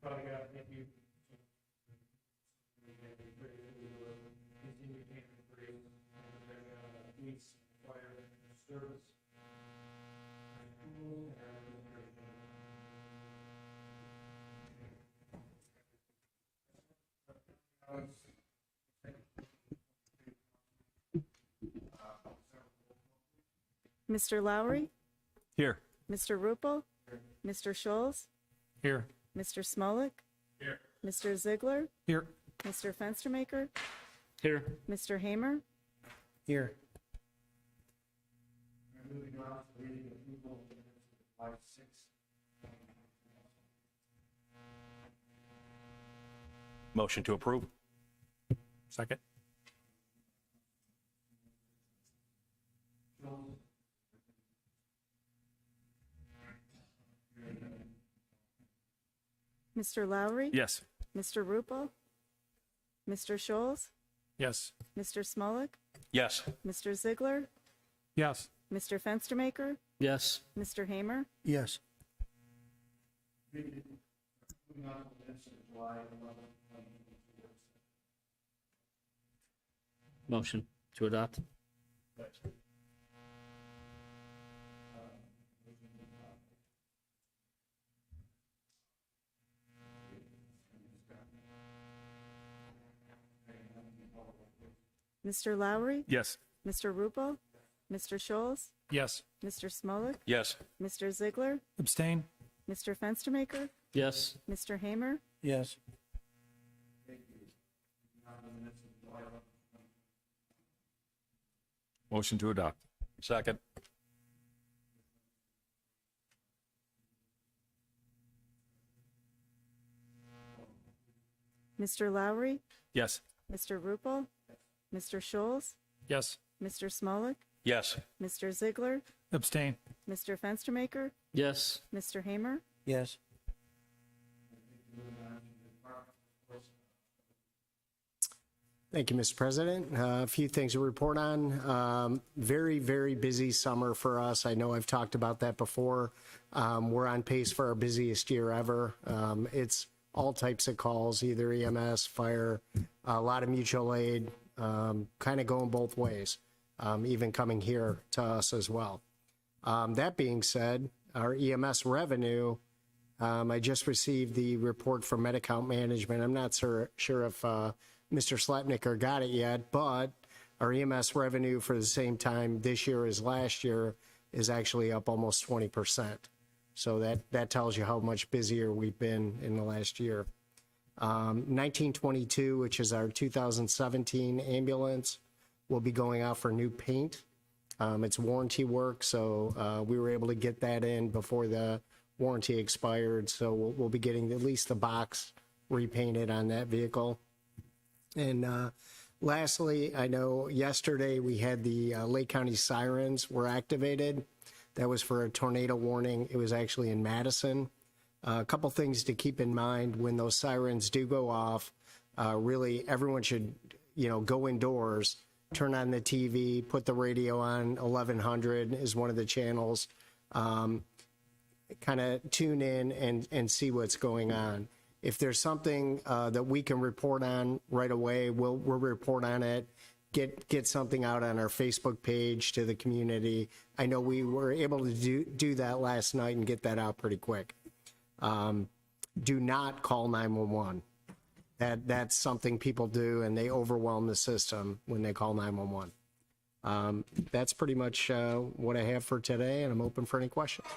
Probably got to thank you. Continue to great police, fire, service. Mr. Lowry, Here. Mr. Rupel, Mr. Scholes, Here. Mr. Smolik, Here. Mr. Ziegler, Here. Mr. Fenstermaker, Here. Mr. Hamer, Here. Moving on to reading the approval of the minutes of July 6th. Motion to approve. Second. Mr. Lowry, Yes. Mr. Rupel, Mr. Scholes, Yes. Mr. Smolik, Yes. Mr. Ziegler, Yes. Mr. Fenstermaker, Yes. Mr. Hamer, Yes. Moving on to the minutes of July 11th. Motion to adopt. Mr. Lowry, Yes. Mr. Rupel, Mr. Scholes, Yes. Mr. Smolik, Yes. Mr. Ziegler, Abstain. Mr. Fenstermaker, Yes. Mr. Hamer, Yes. Motion to adopt. Second. Mr. Lowry, Yes. Mr. Rupel, Mr. Scholes, Yes. Mr. Smolik, Yes. Mr. Ziegler, Abstain. Mr. Fenstermaker, Yes. Mr. Hamer, Yes. Thank you, Mr. President. A few things to report on. Very, very busy summer for us. I know I've talked about that before. We're on pace for our busiest year ever. It's all types of calls, either EMS, fire, a lot of mutual aid, kind of going both ways, even coming here to us as well. That being said, our EMS revenue, I just received the report from Medi-Account Management. I'm not sure if Mr. Slatniker got it yet, but our EMS revenue for the same time this year as last year is actually up almost 20%. So that tells you how much busier we've been in the last year. 1922, which is our 2017 ambulance, will be going out for new paint. It's warranty work, so we were able to get that in before the warranty expired. So we'll be getting at least the box repainted on that vehicle. And lastly, I know yesterday we had the Lake County sirens were activated. That was for a tornado warning. It was actually in Madison. A couple things to keep in mind when those sirens do go off. Really, everyone should, go indoors, turn on the TV, put the radio on. 1100 is one of the channels. Kind of tune in and see what's going on. If there's something that we can report on right away, we'll report on it. Get something out on our Facebook page to the community. I know we were able to do that last night and get that out pretty quick. Do not call 911. That's something people do, and they overwhelm the system when they call 911. That's pretty much what I have for today, and I'm open for any questions.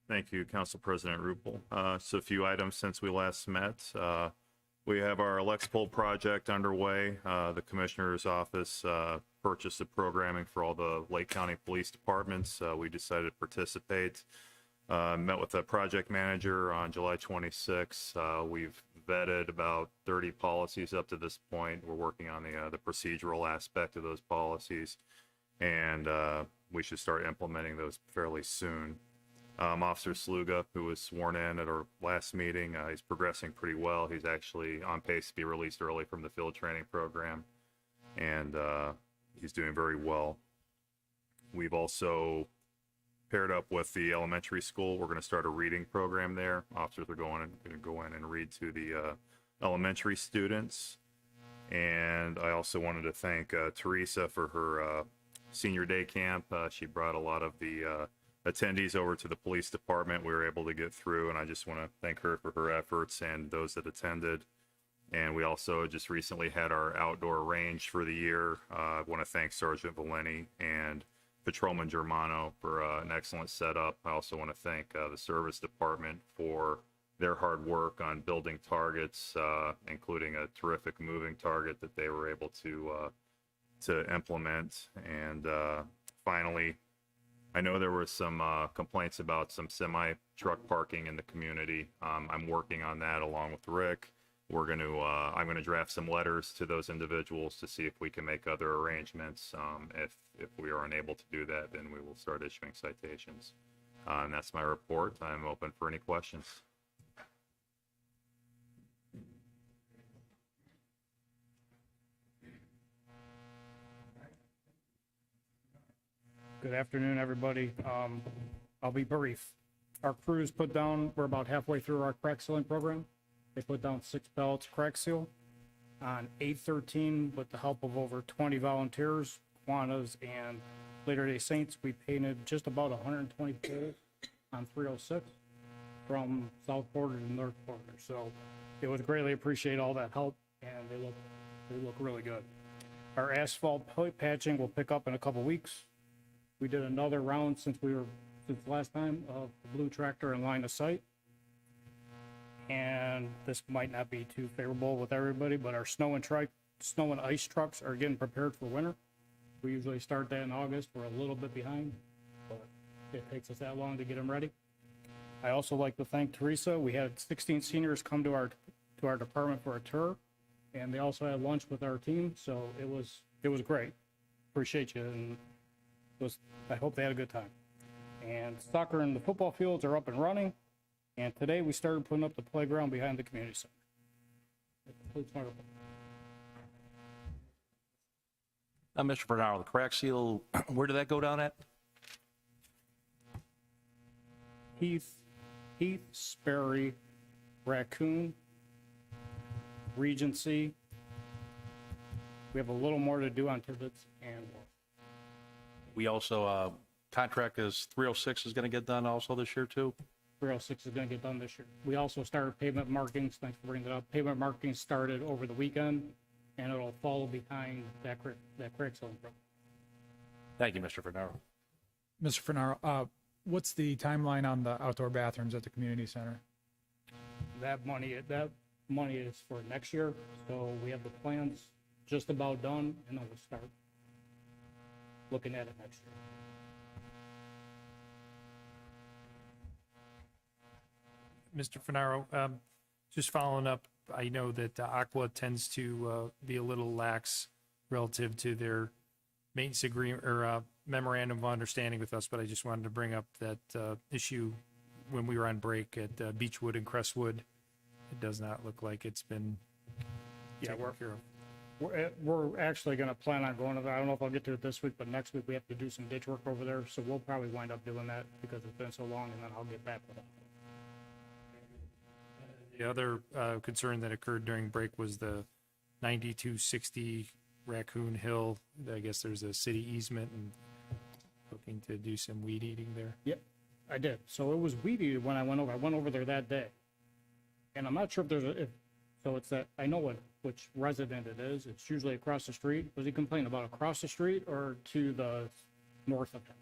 Thank you, Council President Rupel. So a few items since we last met. We have our Lexpol project underway. The Commissioner's Office purchased the programming for all the Lake County Police Departments. We decided to participate. Met with the project manager on July 26. We've vetted about 30 policies up to this point. We're working on the procedural aspect of those policies. And we should start implementing those fairly soon. Officer Sluga, who was sworn in at our last meeting, he's progressing pretty well. He's actually on pace to be released early from the field training program, and he's doing very well. We've also paired up with the elementary school. We're going to start a reading program there. Officers are going to go in and read to the elementary students. And I also wanted to thank Teresa for her senior day camp. She brought a lot of the attendees over to the police department. We were able to get through, and I just want to thank her for her efforts and those that attended. And we also just recently had our outdoor range for the year. I want to thank Sergeant Valeni and Patrolman Germano for an excellent setup. I also want to thank the service department for their hard work on building targets, including a terrific moving target that they were able to implement. And finally, I know there were some complaints about some semi-truck parking in the community. I'm working on that along with Rick. I'm going to draft some letters to those individuals to see if we can make other arrangements. If we are unable to do that, then we will start issuing citations. And that's my report. I'm open for any questions. Good afternoon, everybody. I'll be brief. Our crews put down, we're about halfway through our crack sealing program. They put down 6 pallets crack seal. On 8/13, with the help of over 20 volunteers, Kiwanis, and Later Day Saints, we painted just about 120 poles on 306 from south border to north border. So it would greatly appreciate all that help, and they look really good. Our asphalt patching will pick up in a couple weeks. We did another round since last time of the blue tractor and line of sight. And this might not be too favorable with everybody, but our snow and ice trucks are getting prepared for winter. We usually start that in August. We're a little bit behind, but it takes us that long to get them ready. I also like to thank Teresa. We had 16 seniors come to our department for a tour, and they also had lunch with our team. So it was great. Appreciate you, and I hope they had a good time. And soccer and the football fields are up and running. And today we started putting up the playground behind the community center. That concludes my report. Now, Mr. Bernardo, the crack seal, where did that go down at? Heath, Sperry, Raccoon, Regency. We have a little more to do on Tibbetts and Wolf. We also, contract is 306 is going to get done also this year too? 306 is going to get done this year. We also started pavement markings. Thanks for bringing that up. Pavement markings started over the weekend, and it'll follow behind that crack sealing program. Thank you, Mr. Bernardo. Mr. Fernaro, what's the timeline on the outdoor bathrooms at the community center? That money is for next year. So we have the plans just about done, and then we'll start looking at it next year. Mr. Fernaro, just following up, I know that Aqua tends to be a little lax relative to their maintenance agreement or memorandum of understanding with us, but I just wanted to bring up that issue when we were on break at Beechwood and Crestwood. It does not look like it's been taken care of. We're actually going to plan on going to that. I don't know if I'll get to it this week, but next week we have to do some ditch work over there. So we'll probably wind up doing that because it's been so long, and then I'll get back with it. The other concern that occurred during break was the 9260 Raccoon Hill. I guess there's a city easement and looking to do some weed eating there. Yep, I did. So it was weed eated when I went over. I went over there that day. And I'm not sure if there's so it's that, I know which resident it is. It's usually across the street. Was he complaining about across the street or to the north of him?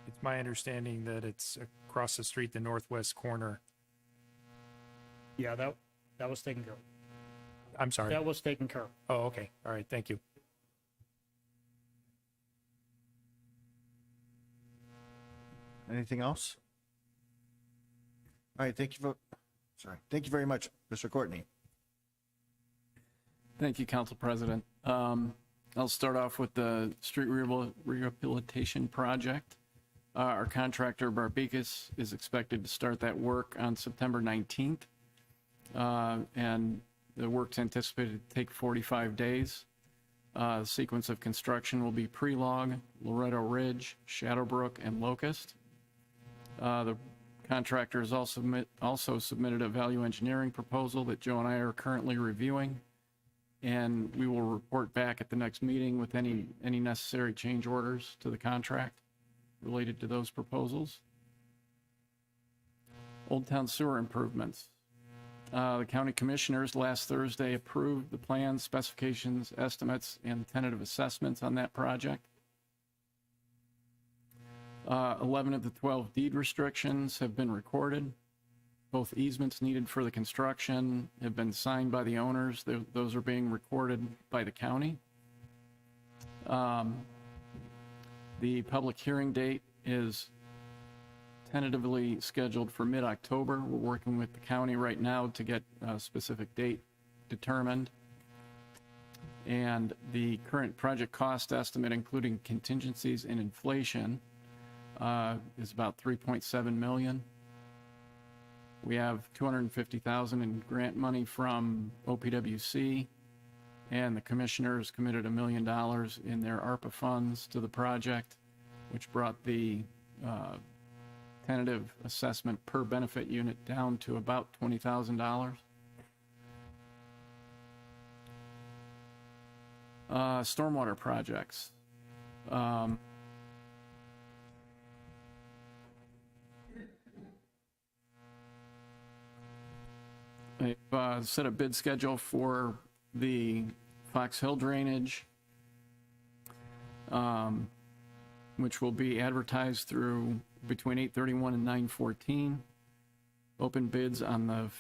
It's my understanding that it's across the street, the northwest corner. Yeah, that was taken care of. I'm sorry. That was taken care of. Oh, okay. All right. Thank you. Anything else? All right, thank you very much, Mr. Courtney. Thank you, Council President. I'll start off with the street rehabilitation project. Our contractor, Barbicas, is expected to start that work on September 19th. And the work's anticipated to take 45 days. The sequence of construction will be Prelog, Loretto Ridge, Shadowbrook, and Locust. The contractor has also submitted a value engineering proposal that Joe and I are currently reviewing. And we will report back at the next meeting with any necessary change orders to the contract related to those proposals. Old Town sewer improvements. The county commissioners last Thursday approved the plans, specifications, estimates, and tentative assessments on that project. 11 of the 12 deed restrictions have been recorded. Both easements needed for the construction have been signed by the owners. Those are being recorded by the county. The public hearing date is tentatively scheduled for mid-October. We're working with the county right now to get a specific date determined. And the current project cost estimate, including contingencies and inflation, is about $3.7 million. We have $250,000 in grant money from OPWC, and the commissioners committed $1 million in their ARPA funds to the project, which brought the tentative assessment per benefit unit down to about $20,000. Stormwater projects. I've set a bid schedule for the Fox Hill drainage, which will be advertised through between 8/31 and 9/14. Open bids on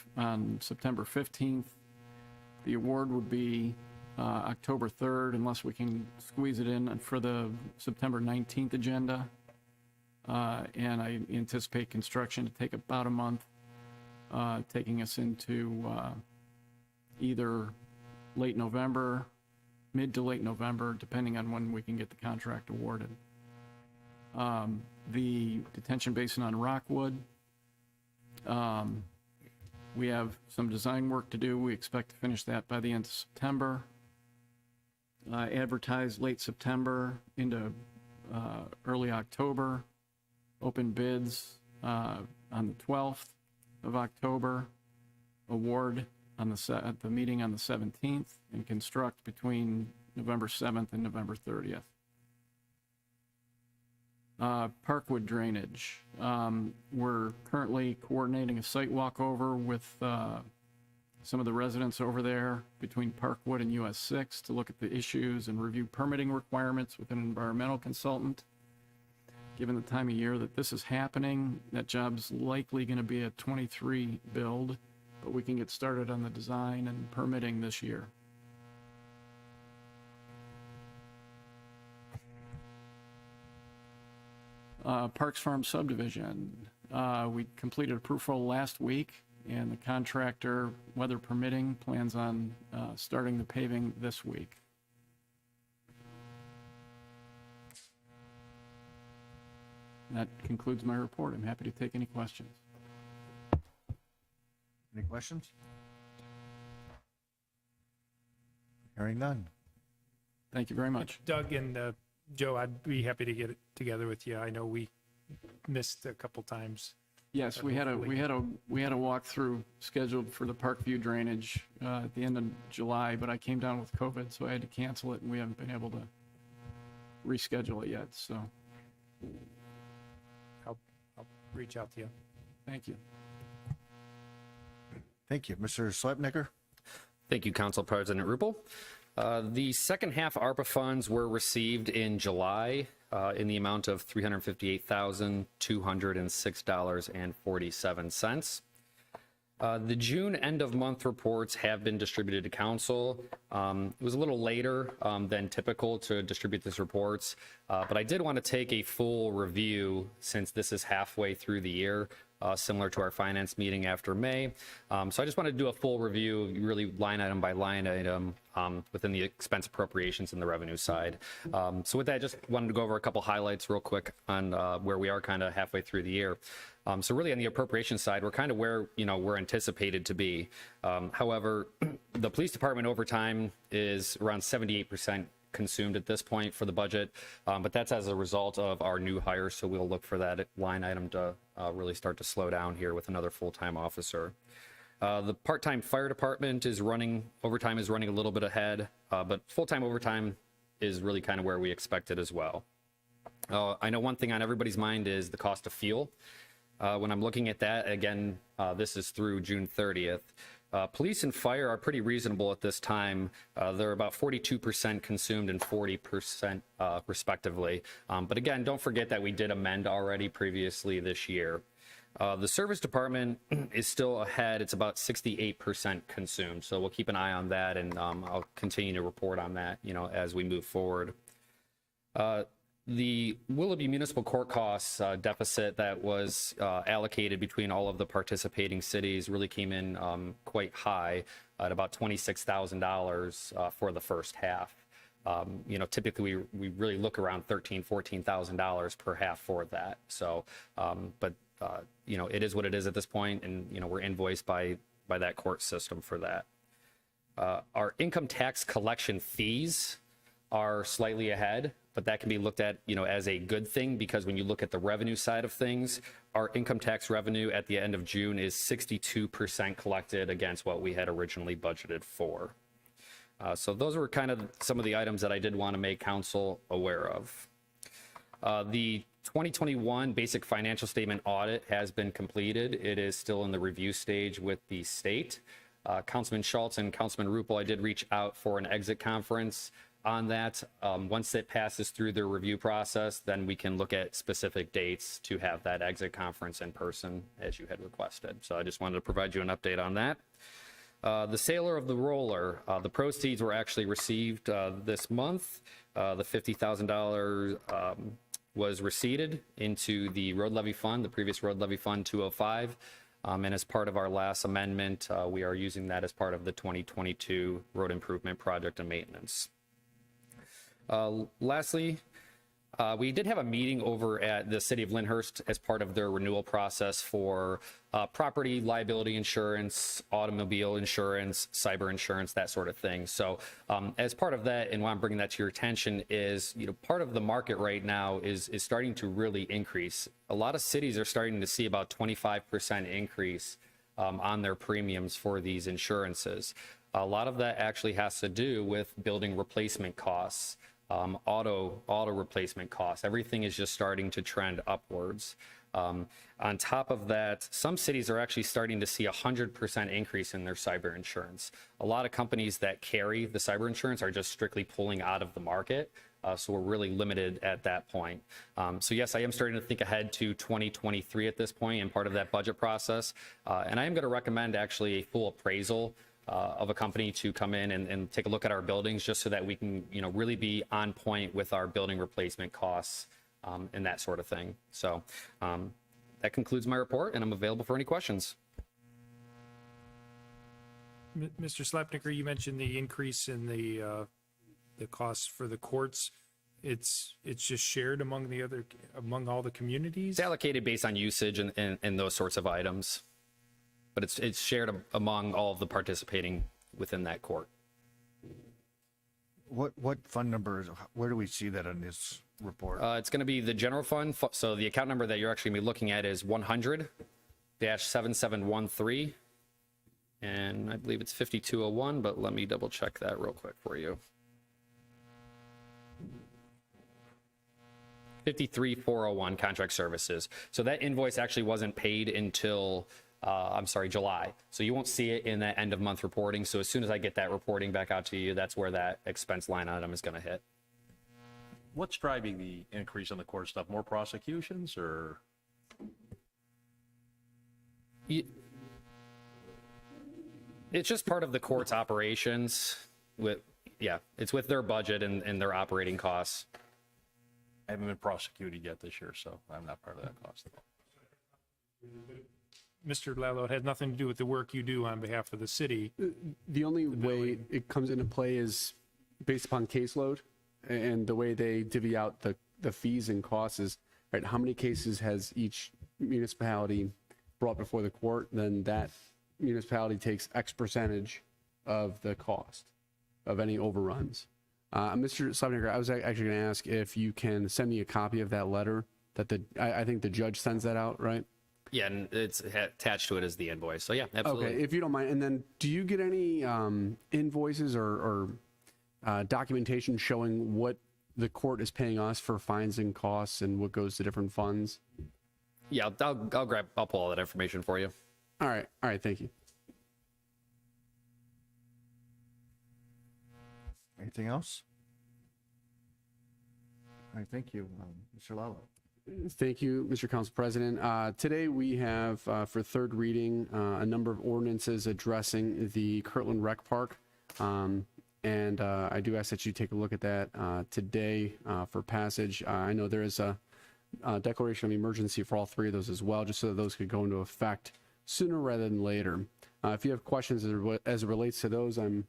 September 15th. The award would be October 3rd, unless we can squeeze it in for the September 19th agenda. And I anticipate construction to take about a month, taking us into either late November, mid to late November, depending on when we can get the contract awarded. The detention basin on Rockwood, we have some design work to do. We expect to finish that by the end of September. Advertised late September into early October. Open bids on the 12th of October. Award on at the meeting on the 17th, and construct between November 7th and November 30th. Parkwood drainage. We're currently coordinating a site walkover with some of the residents over there between Parkwood and US 6 to look at the issues and review permitting requirements with an environmental consultant. Given the time of year that this is happening, that job's likely going to be a 23 build, but we can get started on the design and permitting this year. Parks Farm subdivision. We completed a proof roll last week, and the contractor, weather permitting, plans on starting the paving this week. That concludes my report. I'm happy to take any questions. Any questions? Hearing none. Thank you very much. Doug and Joe, I'd be happy to get it together with you. I know we missed a couple times. Yes, we had a walkthrough scheduled for the Parkview drainage at the end of July, but I came down with COVID, so I had to cancel it, and we haven't been able to reschedule it yet. So I'll reach out to you. thank you. Thank you. Mr. Slepnicker? Thank you, Council President Rupel. The second half ARPA funds were received in July in the amount of $358,206.47. The June end of month reports have been distributed to council. It was a little later than typical to distribute these reports, but I did want to take a full review since this is halfway through the year similar to our finance meeting after May. So I just wanted to do a full review, really line item by line item within the expense appropriations and the revenue side. So with that, I just wanted to go over a couple highlights real quick on where we are kind of halfway through the year. So really on the appropriation side, we're kind of where, we're anticipated to be. However, the police department overtime is around 78% consumed at this point for the budget, but that's as a result of our new hires. So we'll look for that line item to really start to slow down here with another full-time officer. The part-time fire department overtime is running a little bit ahead, but full-time overtime is really kind of where we expected as well. I know one thing on everybody's mind is the cost of fuel. When I'm looking at that, again, this is through June 30th. Police and fire are pretty reasonable at this time. They're about 42% consumed and 40% respectively. But again, don't forget that we did amend already previously this year. The service department is still ahead. It's about 68% consumed. So we'll keep an eye on that, and I'll continue to report on that, as we move forward. The Willoughby Municipal Court costs deficit that was allocated between all of the participating cities really came in quite high at about $26,000 for the first half. Typically we really look around $13,000, $14,000 per half for that. So, it is what it is at this point, and we're invoiced by that court system for that. Our income tax collection fees are slightly ahead, but that can be looked at, as a good thing, because when you look at the revenue side of things, our income tax revenue at the end of June is 62% collected against what we had originally budgeted for. So those were kind of some of the items that I did want to make council aware of. The 2021 basic financial statement audit has been completed. It is still in the review stage with the state. Councilman Schultz and Councilman Rupel, I did reach out for an exit conference on that. Once it passes through the review process, then we can look at specific dates to have that exit conference in person as you had requested. So I just wanted to provide you an update on that. The sailor of the roller, the proceeds were actually received this month. The $50,000 was receipted into the road levy fund, the previous road levy fund 205. And as part of our last amendment, we are using that as part of the 2022 road improvement project and maintenance. Lastly, we did have a meeting over at the city of Lyndhurst as part of their renewal process for property liability insurance, automobile insurance, cyber insurance, that sort of thing. So as part of that, and why I'm bringing that to your attention is, part of the market right now is starting to really increase. A lot of cities are starting to see about 25% increase on their premiums for these insurances. A lot of that actually has to do with building replacement costs. Auto replacement costs. Everything is just starting to trend upwards. On top of that, some cities are actually starting to see 100% increase in their cyber insurance. A lot of companies that carry the cyber insurance are just strictly pulling out of the market. So we're really limited at that point. So yes, I am starting to think ahead to 2023 at this point and part of that budget process. And I am going to recommend actually a full appraisal of a company to come in and take a look at our buildings, just so that we can, really be on point with our building replacement costs and that sort of thing. So that concludes my report, and I'm available for any questions. Mr. Slepniker, you mentioned the increase in the costs for the courts. It's just shared among all the communities? It's allocated based on usage and those sorts of items. But it's shared among all of the participating within that court. What fund number where do we see that in this report? It's going to be the general fund. So the account number that you're actually going to be looking at is 100-7713. And I believe it's 5201, but let me double check that real quick for you. 53401 contract services. So that invoice actually wasn't paid until July. So you won't see it in that end of month reporting. So as soon as I get that reporting back out to you, that's where that expense line item is going to hit. What's driving the increase in the court stuff? More prosecutions, or? It's just part of the court's operations. It's with their budget and their operating costs. I haven't been prosecuted yet this year, so I'm not part of that cost. Mr. Lallo, it has nothing to do with the work you do on behalf of the city. The only way it comes into play is based upon caseload and the way they divvy out the fees and costs is, right, how many cases has each municipality brought before the court, then that municipality takes X percentage of the cost of any overruns. Mr. Slavniker, I was actually going to ask if you can send me a copy of that letter that I think the judge sends that out, right? Yeah, and it's attached to it as the invoice. So yeah, absolutely. Okay, if you don't mind. And then do you get any invoices or documentation showing what the court is paying us for fines and costs and what goes to different funds? Yeah, I'll pull all that information for you. All right, thank you. Anything else? All right, thank you, Mr. Lalo. Thank you, Mr. Council President. Today we have, for third reading, a number of ordinances addressing the Kirtland Rec Park. And I do ask that you take a look at that today for passage. I know there is a declaration of emergency for all three of those as well, just so that those could go into effect sooner rather than later. If you have questions as it relates to those, I'm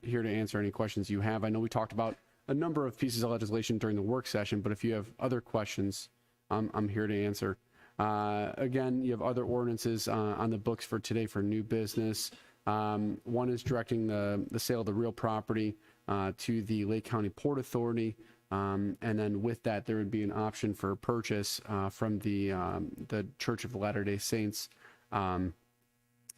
here to answer any questions you have. I know we talked about a number of pieces of legislation during the work session, but if you have other questions, I'm here to answer. Again, you have other ordinances on the books for today for new business. One is directing the sale of the real property to the Lake County Port Authority. And then with that, there would be an option for purchase from the Church of the Latter-day Saints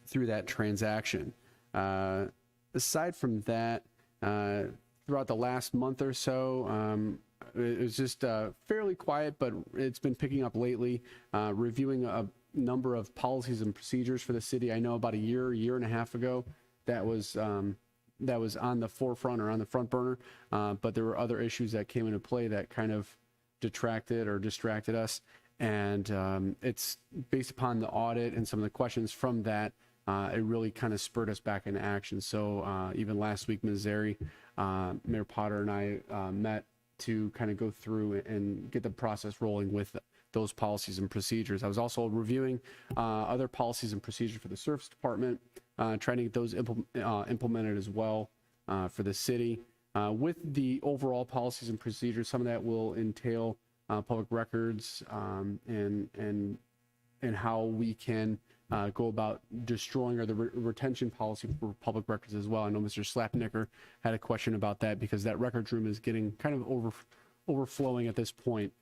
through that transaction. Aside from that, throughout the last month or so, it was just fairly quiet, but it's been picking up lately. Reviewing a number of policies and procedures for the city. I know about a year and a half ago, that was on the forefront or on the front burner, but there were other issues that came into play that kind of detracted or distracted us. And it's based upon the audit and some of the questions from that, it really kind of spurred us back into action. So even last week, Ms. Zeri, Mayor Potter and I met to kind of go through and get the process rolling with those policies and procedures. I was also reviewing other policies and procedures for the Service Department, trying to get those implemented as well for the city. With the overall policies and procedures, some of that will entail public records and how we can go about destroying or the retention policy for public records as well. I know Mr. Slapnicker had a question about that because that records room is getting kind of overflowing at this point.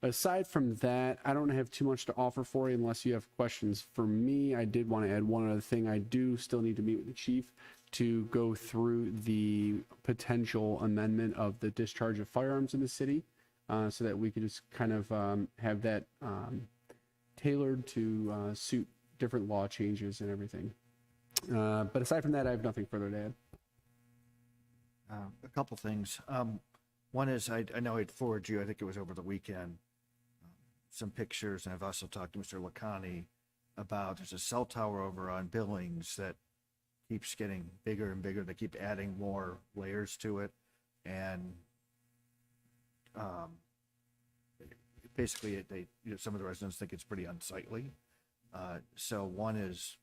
Aside from that, I don't have too much to offer for you unless you have questions for me. I did want to add one other thing. I do still need to meet with the chief to go through the potential amendment of the discharge of firearms in the city so that we could just kind of have that tailored to suit different law changes and everything. But aside from that, I have nothing further to add. A couple things. One is, I know I'd forward you, I think it was over the weekend, some pictures, and I've also talked to Mr. Lacani about, there's a cell tower over on Billings that keeps getting bigger and bigger. They keep adding more layers to it. And basically, some of the residents think it's pretty unsightly. So one is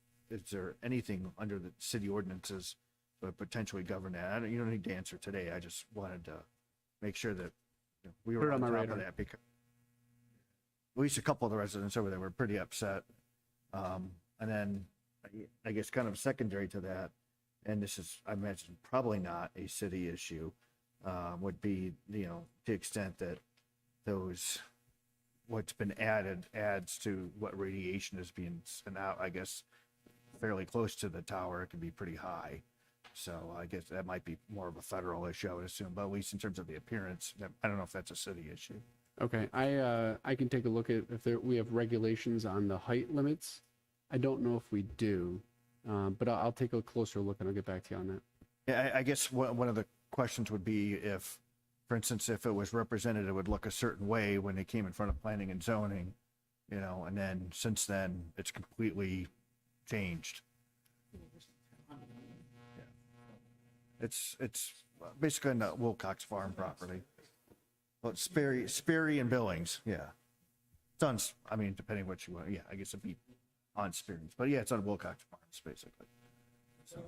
there anything under the city ordinances that would potentially govern that? You don't need to answer today. I just wanted to make sure that we were on top of that, because at least a couple of the residents over there were pretty upset. And then I guess kind of secondary to that, and this is, I imagine, probably not a city issue, would be, to the extent that what's been added adds to what radiation is being sent out, I guess, fairly close to the tower. It can be pretty high. So I guess that might be more of a federal issue, I would assume, but at least in terms of the appearance, I don't know if that's a city issue. Okay, I can take a look at if we have regulations on the height limits. I don't know if we do, but I'll take a closer look and I'll get back to you on that. Yeah, I guess one of the questions would be if, for instance, if it was represented, it would look a certain way when it came in front of planning and zoning, and then since then it's completely changed. It's basically on the Wilcox Farm property. Well, it's Sperry and Billings, yeah. It's on, I mean, depending what you want, yeah, I guess it'd be on Spearman's, but yeah, it's on Wilcox Farms, basically. So,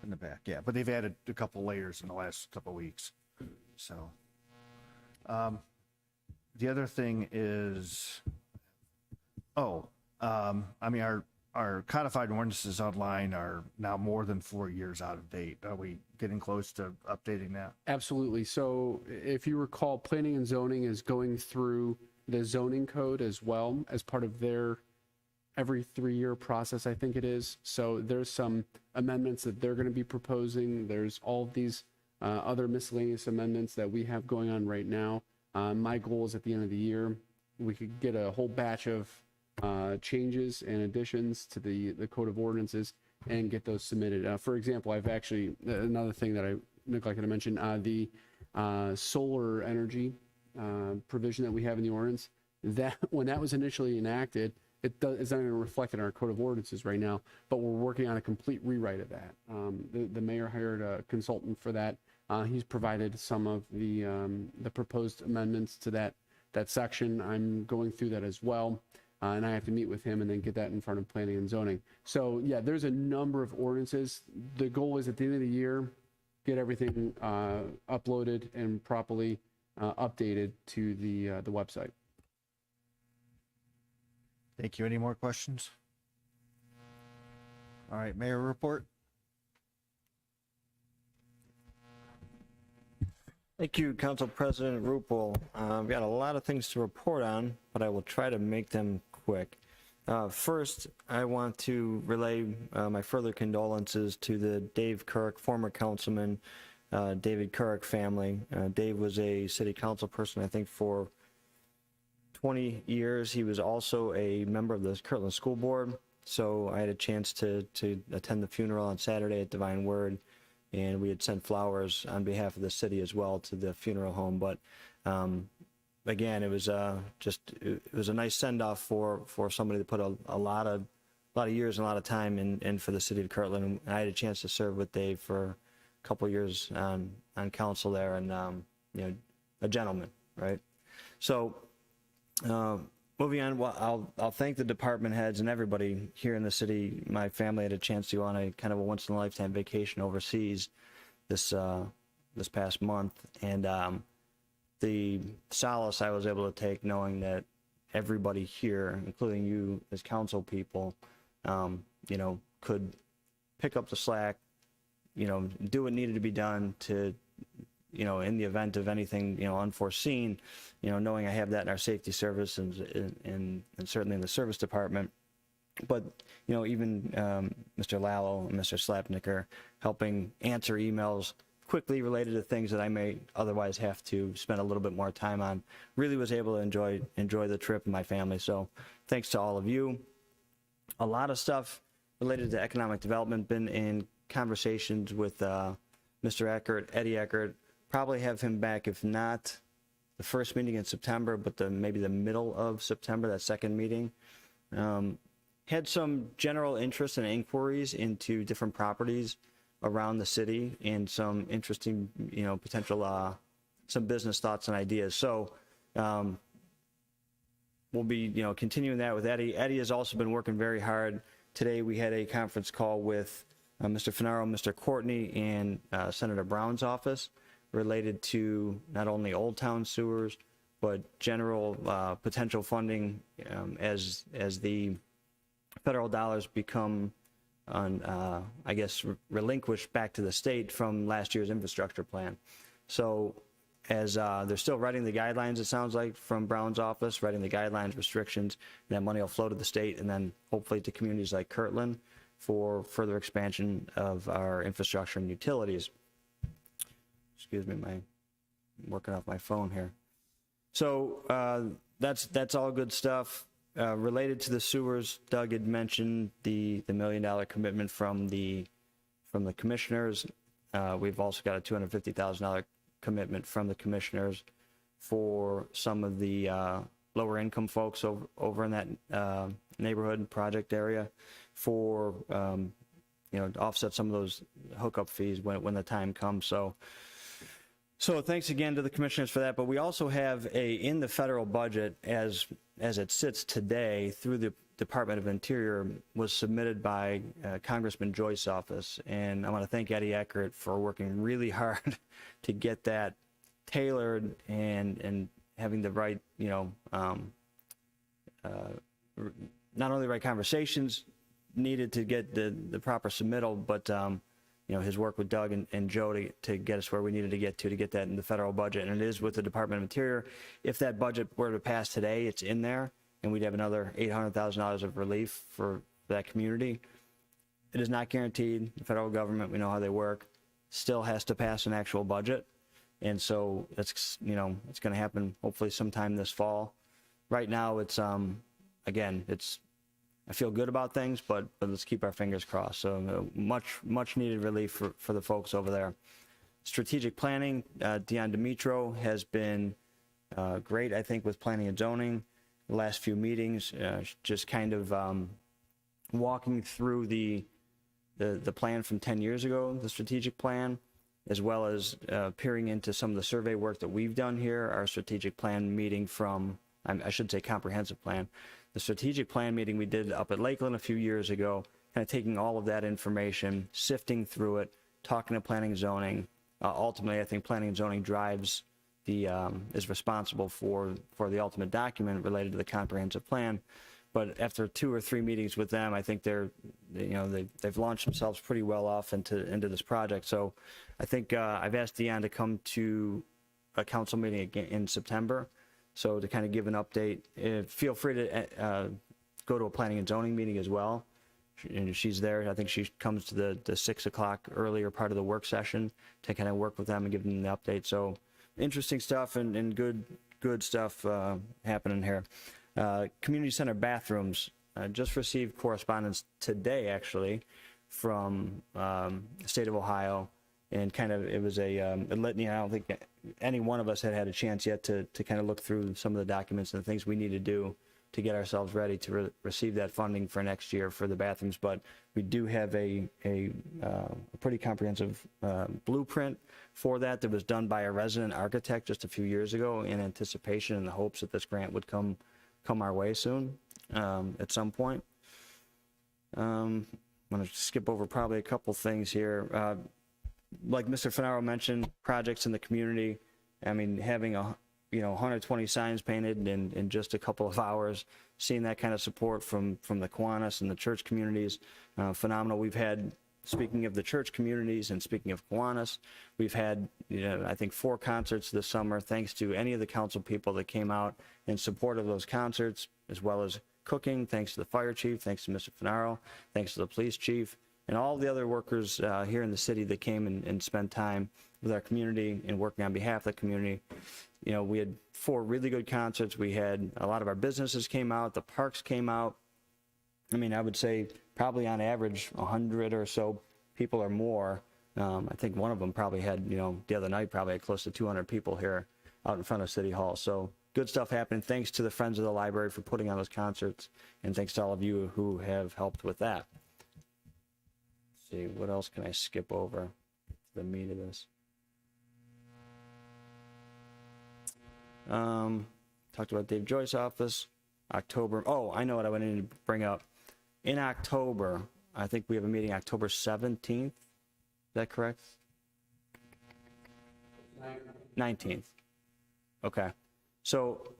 in the back, yeah, but they've added a couple layers in the last couple weeks, so. The other thing is, I mean, our codified ordinances online are now more than 4 years out of date. Are we getting close to updating that? Absolutely. So if you recall, planning and zoning is going through the zoning code as well as part of their every 3-year process, I think it is. So there's some amendments that they're going to be proposing. There's all of these other miscellaneous amendments that we have going on right now. My goal is at the end of the year, we could get a whole batch of changes and additions to the code of ordinances and get those submitted. For example, I've actually, another thing that I neglected to mention, the solar energy provision that we have in the ordinance, that when that was initially enacted, it's not even reflected in our code of ordinances right now, but we're working on a complete rewrite of that. The mayor hired a consultant for that. He's provided some of the proposed amendments to that section. I'm going through that as well. And I have to meet with him and then get that in front of planning and zoning. So yeah, there's a number of ordinances. The goal is at the end of the year, get everything uploaded and properly updated to the website. Thank you. Any more questions? All right, mayor report. Thank you, Council President Rupel. I've got a lot of things to report on, but I will try to make them quick. First, I want to relay my further condolences to the Dave Kirk, former councilman, David Kirk family. Dave was a city council person, I think, for 20 years. He was also a member of the Kirtland School Board, so I had a chance to attend the funeral on Saturday at Divine Word, and we had sent flowers on behalf of the city as well to the funeral home. But again, it was it was a nice send-off for somebody that put a lot of years and a lot of time in for the city of Kirtland. And I had a chance to serve with Dave for a couple of years on council there, and you know, a gentleman, right? So moving on, well, I'll thank the department heads and everybody here in the city. My family had a chance to go on a kind of a once-in-a-lifetime vacation overseas this past month, and the solace I was able to take knowing that everybody here, including you as council people, you know, could pick up the slack, you know, do what needed to be done to, you know, in the event of anything, you know, unforeseen, you know, knowing I have that in our safety service and certainly in the service department. But, you know, even Mr. Lallo and Mr. Slapnicker helping answer emails quickly related to things that I may otherwise have to spend a little bit more time on. Really was able to enjoy the trip and my family. So thanks to all of you. A lot of stuff related to economic development, been in conversations with Mr. Eckert, Eddie Eckert. Probably have him back, if not the first meeting in September, but maybe the middle of September, that second meeting. Had some general interest and inquiries into different properties around the city and some interesting, you know, potential, some business thoughts and ideas. So we'll be, you know, continuing that with Eddie. Eddie has also been working very hard. Today we had a conference call with Mr. Finaro, Mr. Courtney, and Senator Brown's office related to not only Old Town sewers, but general potential funding as the federal dollars become, I guess, relinquished back to the state from last year's infrastructure plan. So as they're still writing the guidelines, it sounds like, from Brown's office, writing the guidelines, restrictions, and that money will flow to the state and then hopefully to communities like Kirtland for further expansion of our infrastructure and utilities. Excuse me, I'm working off my phone here. So that's all good stuff. Related to the sewers, Doug had mentioned the $1 million commitment from the commissioners. We've also got a $250,000 commitment from the commissioners for some of the lower income folks over in that neighborhood project area for you know, to offset some of those hookup fees when the time comes. So So thanks again to the commissioners for that, but we also have in the federal budget, as it sits today, through the Department of Interior, was submitted by Congressman Joyce's office, and I want to thank Eddie Eckert for working really hard to get that tailored and having the right, not only the right conversations needed to get the proper submittal, but his work with Doug and Joe to get us where we needed to get that in the federal budget. And it is with the Department of Interior. If that budget were to pass today, it's in there, and we'd have another $800,000 of relief for that community. It is not guaranteed. The federal government, we know how they work, still has to pass an actual budget. And so it's going to happen hopefully sometime this fall. Right now, it's, again, I feel good about things, but let's keep our fingers crossed. So much needed relief for the folks over there. Strategic planning, Dion Dimitro has been great, I think, with planning and zoning. The last few meetings, just kind of walking through the plan from 10 years ago, the strategic plan, as well as peering into some of the survey work that we've done here. Our strategic plan meeting from, I should say comprehensive plan. The strategic plan meeting we did up at Lakeland a few years ago, kind of taking all of that information, sifting through it, talking to planning and zoning. Ultimately, I think planning and zoning drives is responsible for the ultimate document related to the comprehensive plan. But after 2 or 3 meetings with them, I think they've launched themselves pretty well off into this project. So I think I've asked Dion to come to a council meeting again in September. So to kind of give an update, feel free to go to a planning and zoning meeting as well. And she's there. I think she comes to the 6 o'clock earlier part of the work session to kind of work with them and give them the update. So interesting stuff and good stuff happening here. Community center bathrooms. Just received correspondence today, actually, from the state of Ohio. And kind of, it was a litany. I don't think any one of us had a chance yet to kind of look through some of the documents and the things we need to do to get ourselves ready to receive that funding for next year for the bathrooms. But we do have a pretty comprehensive blueprint for that was done by a resident architect just a few years ago in anticipation and the hopes that this grant would come our way soon at some point. I'm going to skip over probably a couple things here. Like Mr. Finaro mentioned, projects in the community. I mean, having 120 signs painted in just a couple of hours, seeing that kind of support from the Kiwanis and the church communities, phenomenal. We've had, speaking of the church communities and speaking of Kiwanis, we've had, I think 4 concerts this summer, thanks to any of the council people that came out in support of those concerts, as well as cooking, thanks to the fire chief, thanks to Mr. Finaro, thanks to the police chief, and all the other workers here in the city that came and spent time with our community and working on behalf of the community. We had 4 really good concerts. We had a lot of our businesses came out, the parks came out. I mean, I would say probably on average 100 or so people or more. I think one of them probably had, the other night probably had close to 200 people here out in front of City Hall. So good stuff happening. Thanks to the Friends of the Library for putting on those concerts, and thanks to all of you who have helped with that. See, what else can I skip over the meat of this? Talked about Dave Joyce's office. October. Oh, I know what I need to bring up. In October, I think we have a meeting October 17th. Is that correct? 19th. Okay. So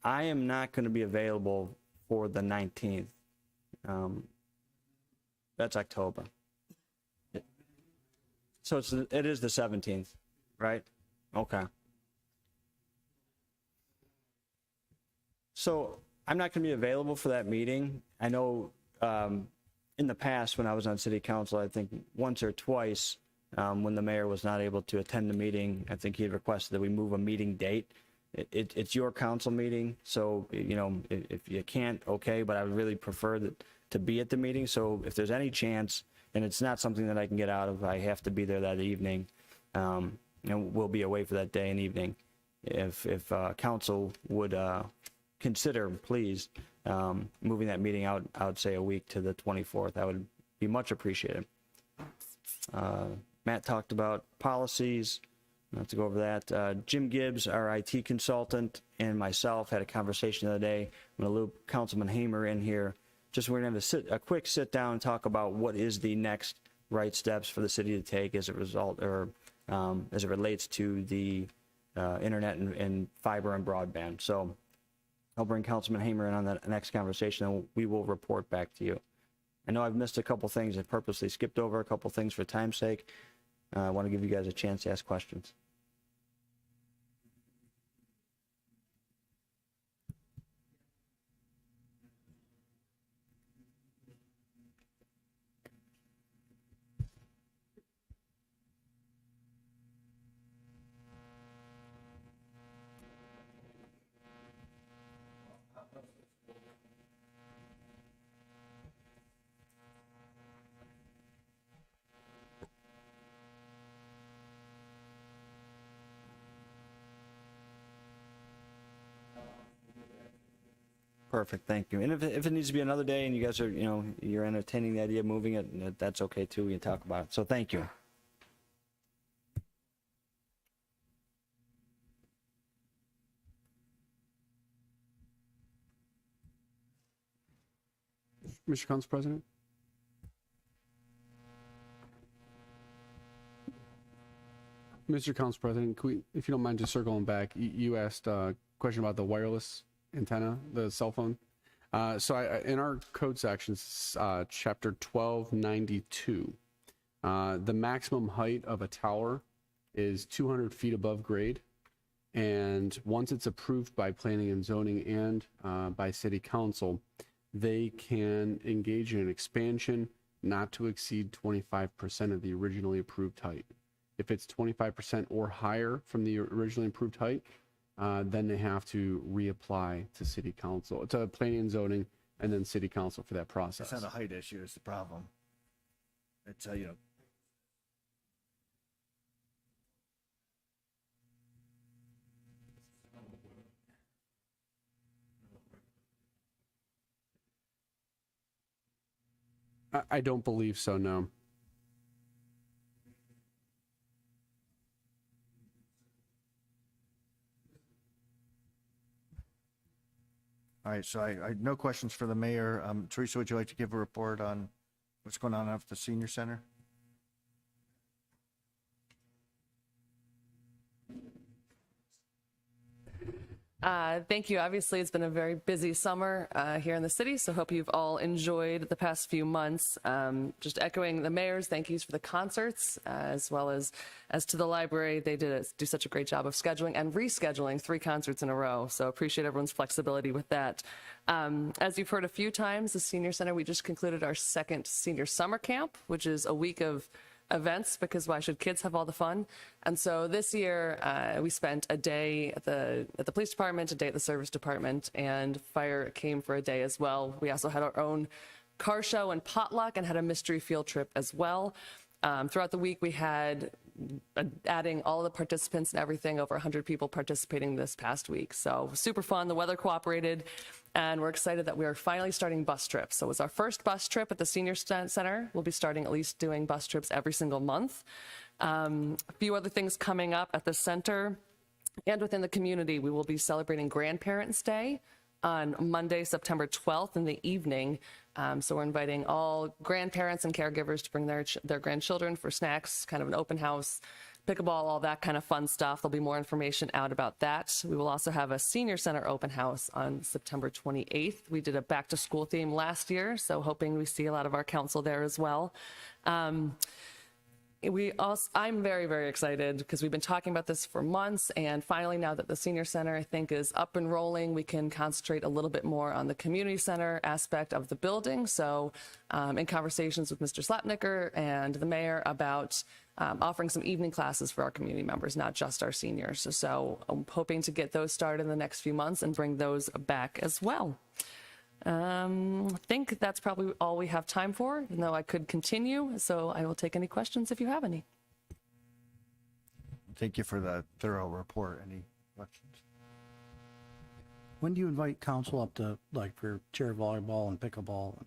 I am not going to be available for the 19th. That's October. So it is the 17th, right? Okay. So I'm not going to be available for that meeting. I know in the past when I was on city council, I think once or twice when the mayor was not able to attend the meeting, I think he had requested that we move a meeting date. It's your council meeting, so if you can't, okay, but I would really prefer to be at the meeting. So if there's any chance, and it's not something that I can get out of, I have to be there that evening, and we'll be away for that day and evening. If council would consider, please, moving that meeting out, I would say a week to the 24th. That would be much appreciated. Matt talked about policies. not to go over that. Jim Gibbs, our IT consultant, and myself had a conversation the other day. I'm going to loop Councilman Hamer in here. Just we're going to have a quick sit down and talk about what is the next right steps for the city to take as a result, or as it relates to the internet and fiber and broadband. So I'll bring Councilman Hamer in on that next conversation, and we will report back to you. I know I've missed a couple things. I purposely skipped over a couple things for time's sake. I want to give you guys a chance to ask questions. Perfect, thank you. And if it needs to be another day and you guys are, you're entertaining the idea of moving it, that's okay too. We can talk about it. So thank you. Mr. Council President? Mr. Council President, if you don't mind just circling back, you asked a question about the wireless antenna, the cell phone. In our code sections, chapter 1292, the maximum height of a tower is 200 feet above grade. And once it's approved by planning and zoning and by city council, they can engage in an expansion not to exceed 25% of the originally approved height. If it's 25% or higher from the originally approved height, then they have to reapply to city council, to planning and zoning, and then city council for that process. It's not a height issue, it's the problem. It's, I don't believe so, no. All right, so I no questions for the mayor. Teresa, would you like to give a report on what's going on at the senior center? Thank you. Obviously, it's been a very busy summer here in the city, so hope you've all enjoyed the past few months. Just echoing the mayor's thank yous for the concerts, as well as to the library. They do such a great job of scheduling and rescheduling 3 concerts in a row, so appreciate everyone's flexibility with that. As you've heard a few times, the Senior Center, we just concluded our 2nd senior summer camp, which is a week of events, because why should kids have all the fun? And so this year we spent a day at the police department, a day at the service department, and fire came for a day as well. We also had our own car show and potluck and had a mystery field trip as well. Throughout the week we had, adding all the participants and everything, over 100 people participating this past week. So super fun. The weather cooperated, and we're excited that we are finally starting bus trips. So it was our first bus trip at the Senior Center. We'll be starting at least doing bus trips every single month. A few other things coming up at the center and within the community. We will be celebrating Grandparents' Day on Monday, September 12th in the evening. So we're inviting all grandparents and caregivers to bring their grandchildren for snacks, kind of an open house, pickleball, all that kind of fun stuff. There'll be more information out about that. We will also have a Senior Center open house on September 28th. We did a back to school theme last year, so hoping we see a lot of our council there as well. I'm very, very excited because we've been talking about this for months, and finally, now that the Senior Center, I think, is up and rolling, we can concentrate a little bit more on the community center aspect of the building. So in conversations with Mr. Slapnicker and the mayor about offering some evening classes for our community members, not just our seniors. So I'm hoping to get those started in the next few months and bring those back as well. I think that's probably all we have time for, even though I could continue. So I will take any questions if you have any. Thank you for the thorough report. Any questions? When do you invite council up to, like, for chair volleyball and pickleball?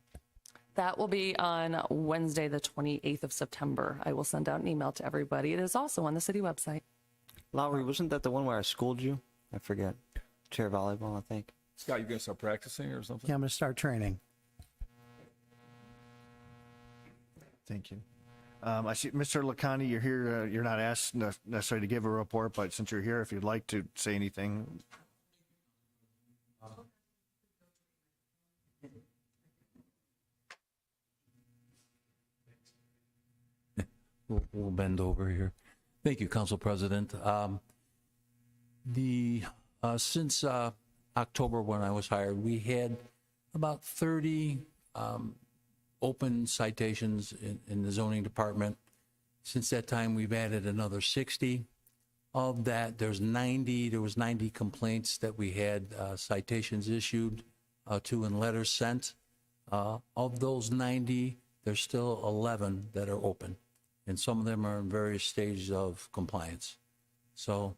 That will be on Wednesday, the 28th of September. I will send out an email to everybody. It is also on the city website. Lowry, wasn't that the one where I schooled you? I forget. Chair volleyball, I think. Scott, you gonna start practicing or something? Yeah, I'm going to start training. Thank you. I see, Mr. Lacani, you're here, you're not asked necessarily to give a report, but since you're here, if you'd like to say anything. We'll bend over here. Thank you, Council President. Since October when I was hired, we had about 30 open citations in the zoning department. Since that time, we've added another 60. Of that, there was 90 complaints that we had citations issued to and letters sent. Of those 90, there's still 11 that are open, and some of them are in various stages of compliance. So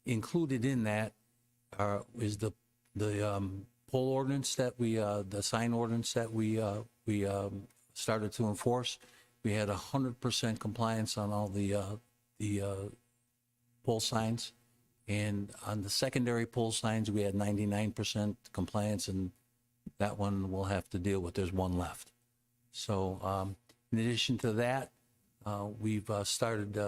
included in that is the poll ordinance that the sign ordinance that we started to enforce. We had 100% compliance on all the pole signs, and on the secondary pole signs we had 99% compliance, and that one we'll have to deal with. There's one left. So in addition to that, we've started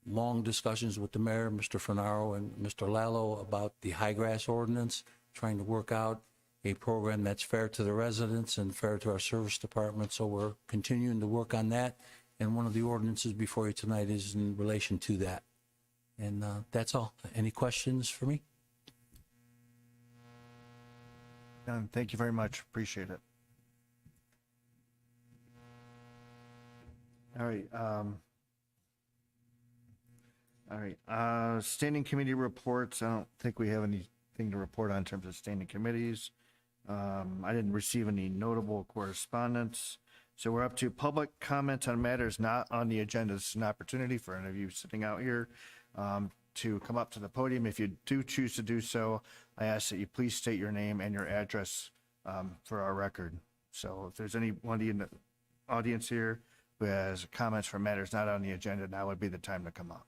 long discussions with the mayor, Mr. Fenaro, and Mr. Lallo about the high grass ordinance, trying to work out a program that's fair to the residents and fair to our service department. So we're continuing to work on that. And one of the ordinances before you tonight is in relation to that. And that's all. Any questions for me? Thank you very much. Appreciate it. All right. All right. Standing committee reports. I don't think we have anything to report on in terms of standing committees. I didn't receive any notable correspondence. So we're up to public comments on matters not on the agenda. This is an opportunity for any of you sitting out here to come up to the podium. If you do choose to do so, I ask that you please state your name and your address for our record. So if there's anyone in the audience here who has comments for matters not on the agenda, now would be the time to come up.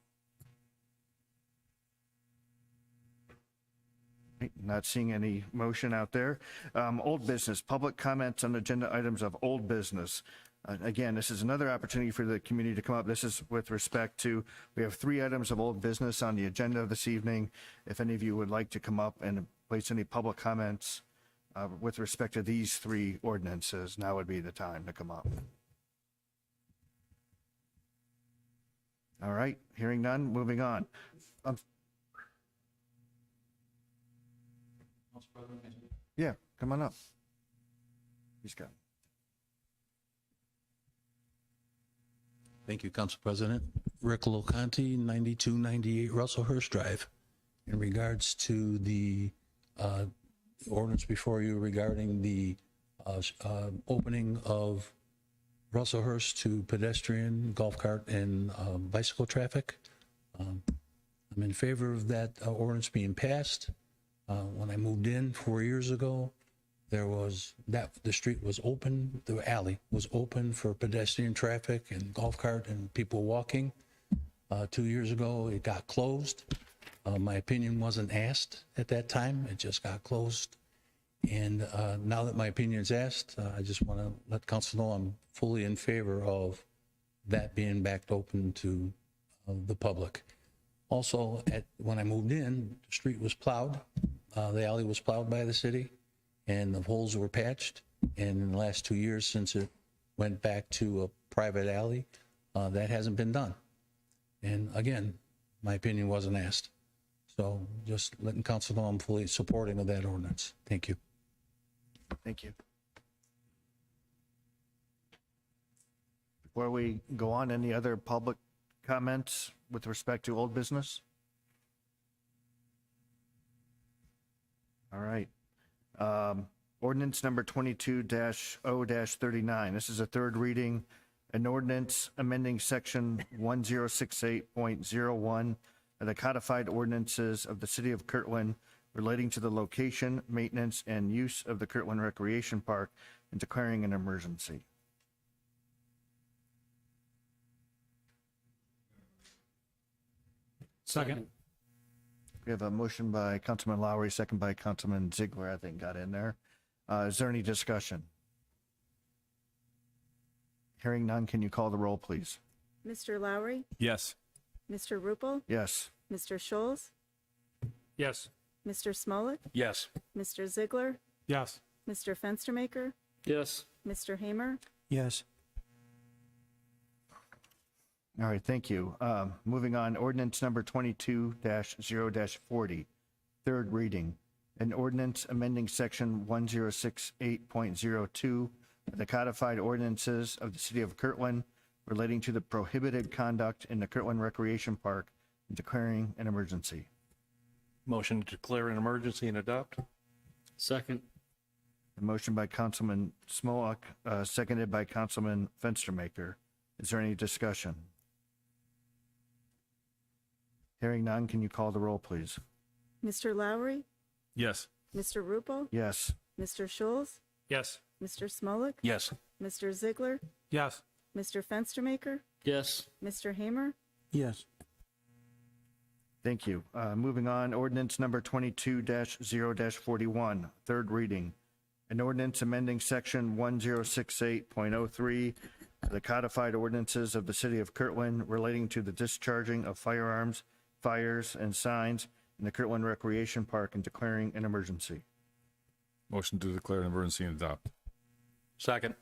Not seeing any motion out there. Old business, public comments on agenda items of old business. Again, this is another opportunity for the community to come up. This is with respect to, we have 3 items of old business on the agenda this evening. If any of you would like to come up and place any public comments with respect to these 3 ordinances, now would be the time to come up. All right, hearing none, moving on. Yeah, come on up. He's got. Thank you, Council President. Rick Locanti, 9298 Russellhurst Drive. In regards to the ordinance before you regarding the opening of Russellhurst to pedestrian, golf cart, and bicycle traffic, I'm in favor of that ordinance being passed. When I moved in 4 years ago, the street was open, the alley was open for pedestrian traffic and golf cart and people walking. 2 years ago, it got closed. My opinion wasn't asked at that time. It just got closed. And now that my opinion is asked, I just want to let council know I'm fully in favor of that being backed open to the public. Also, when I moved in, the street was plowed. The alley was plowed by the city, and the holes were patched. And in the last 2 years, since it went back to a private alley, that hasn't been done. And again, my opinion wasn't asked. So just letting council know I'm fully supporting of that ordinance. Thank you. Thank you. Before we go on, any other public comments with respect to old business? All right. Ordinance number 22-0-39. This is a third reading. An ordinance amending section 1068.01 of the codified ordinances of the city of Kirtland relating to the location, maintenance, and use of the Kirtland Recreation Park and declaring an emergency. Second. We have a motion by Councilman Lowry, second by Councilman Ziegler, I think got in there. Is there any discussion? Hearing none, can you call the roll, please? Mr. Lowry, Yes. Mr. Rupel, Yes. Mr. Scholes, Yes. Mr. Smolik, Yes. Mr. Ziegler, Yes. Mr. Fenstermaker, Yes. Mr. Hamer, Yes. All right, thank you. Moving on, ordinance number 22-0-40, third reading. An ordinance amending section 1068.02 of the codified ordinances of the city of Kirtland relating to the prohibited conduct in the Kirtland Recreation Park and declaring an emergency. Motion to declare an emergency and adopt? Second. A motion by Councilman Smolak, seconded by Councilman Fenstermaker. Is there any discussion? Hearing none, can you call the roll, please? Mr. Lowry, Yes. Mr. Rupel, Yes. Mr. Scholes, Yes. Mr. Smolik, Yes. Mr. Ziegler, Yes. Mr. Fenstermaker, Yes. Mr. Hamer, Yes. Thank you. Moving on, ordinance number 22-0-41, third reading. An ordinance amending section 1068.03 of the codified ordinances of the city of Kirtland relating to the discharging of firearms, fires, and signs in the Kirtland Recreation Park and declaring an emergency. Motion to declare an emergency and adopt. Second.